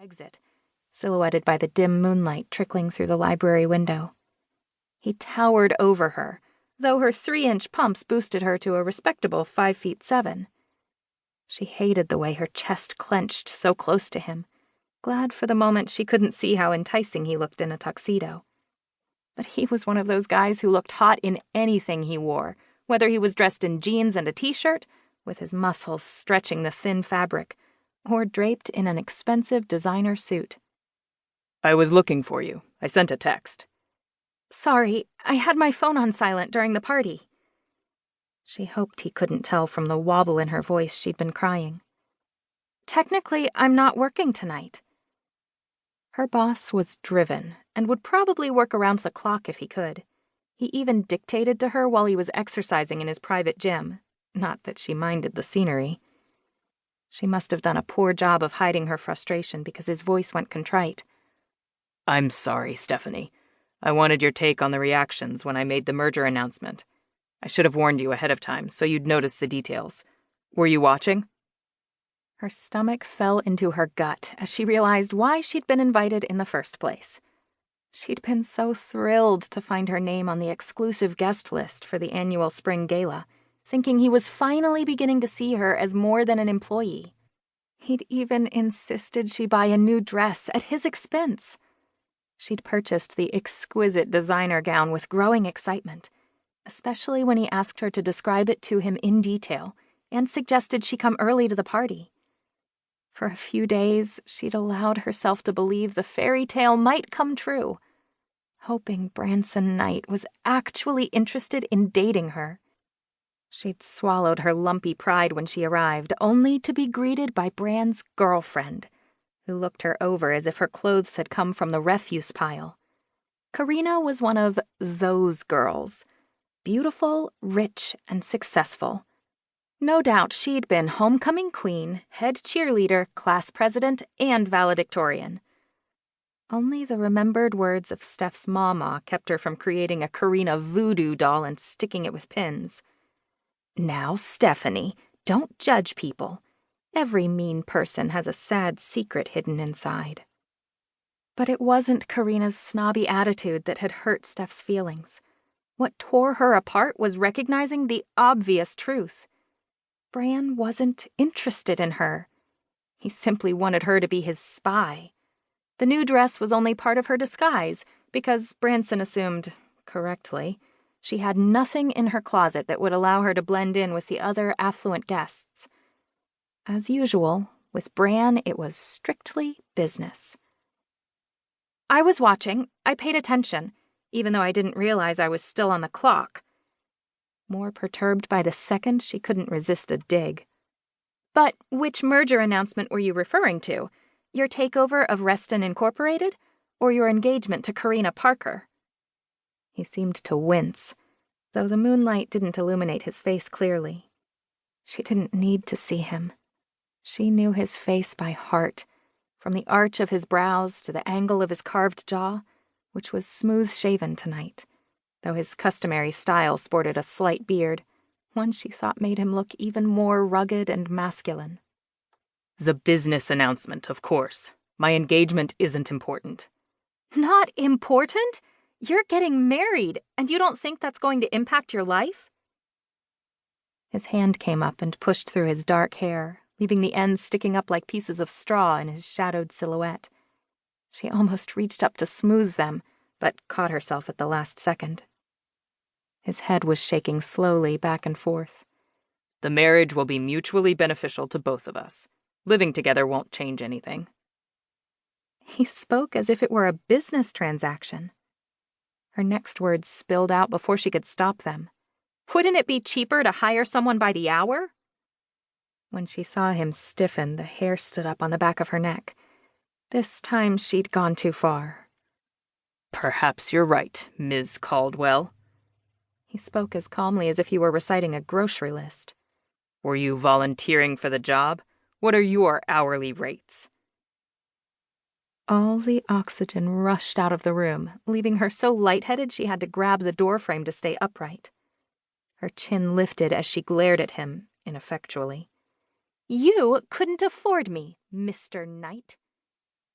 exit, silhouetted by the dim moonlight trickling through the library window. He towered over her, though her 3-inch pumps boosted her to a respectable 5'7". She hated the way her chest clenched so close to him, glad for the moment she couldn't see how enticing he looked in a tuxedo. But he was one of those guys who looked hot in anything he wore, whether he was dressed in jeans and a t-shirt, with his muscles stretching the thin fabric, or draped in an expensive designer suit. "I was looking for you. I sent a text." "Sorry, I had my phone on silent during the party." She hoped he couldn't tell from the wobble in her voice she'd been crying. "Technically, I'm not working tonight." Her boss was driven and would probably work around the clock if he could. He even dictated to her while he was exercising in his private gym. Not that she minded the scenery. She must have done a poor job of hiding her frustration because his voice went contrite. "I'm sorry, Stephanie. I wanted your take on the reactions when I made the merger announcement. I should have warned you ahead of time so you'd notice the details. Were you watching?" Her stomach fell into her gut as she realized why she'd been invited in the first place. She'd been so thrilled to find her name on the exclusive guest list for the annual spring gala, thinking he was finally beginning to see her as more than an employee. He'd even insisted she buy a new dress at his expense. She'd purchased the exquisite designer gown with growing excitement, especially when he asked her to describe it to him in detail and suggested she come early to the party. For a few days, she'd allowed herself to believe the fairy tale might come true, hoping Branson Knight was actually interested in dating her. She'd swallowed her lumpy pride when she arrived, only to be greeted by Bran's girlfriend, who looked her over as if her clothes had come from the refuse pile. Karina was one of those girls, beautiful, rich, and successful. No doubt she'd been homecoming queen, head cheerleader, class president, and valedictorian. Only the remembered words of Steph's mama kept her from creating a Karina voodoo doll and sticking it with pins. "Now, Stephanie, don't judge people. Every mean person has a sad secret hidden inside." But it wasn't Karina's snobby attitude that had hurt Steph's feelings. What tore her apart was recognizing the obvious truth. Bran wasn't interested in her. He simply wanted her to be his spy. The new dress was only part of her disguise, because Branson assumed, correctly, she had nothing in her closet that would allow her to blend in with the other affluent guests. As usual, with Bran, it was strictly business. "I was watching. I paid attention, even though I didn't realize I was still on the clock." More perturbed by the second she couldn't resist a dig. "But which merger announcement were you referring to? Your takeover of Reston Incorporated, or your engagement to Karina Parker?" He seemed to wince, though the moonlight didn't illuminate his face clearly. She didn't need to see him. She knew his face by heart, from the arch of his brows to the angle of his carved jaw, which was smooth-shaven tonight, though his customary style sported a slight beard, one she thought made him look even more rugged and masculine. "The business announcement, of course. My engagement isn't important." "Not important? You're getting married, and you don't think that's going to impact your life?" His hand came up and pushed through his dark hair, leaving the ends sticking up like pieces of straw in his shadowed silhouette. She almost reached up to smooth them, but caught herself at the last second. His head was shaking slowly back and forth. "The marriage will be mutually beneficial to both of us. Living together won't change anything." He spoke as if it were a business transaction. Her next words spilled out before she could stop them. "Wouldn't it be cheaper to hire someone by the hour?" When she saw him stiffen, the hair stood up on the back of her neck. This time she'd gone too far. "Perhaps you're right, Ms. Caldwell." He spoke as calmly as if he were reciting a grocery list. "Were you volunteering for the job? What are your hourly rates?" All the oxygen rushed out of the room, leaving her so lightheaded she had to grab the doorframe to stay upright. Her chin lifted as she glared at him, ineffectually. "You couldn't afford me, Mr. Knight."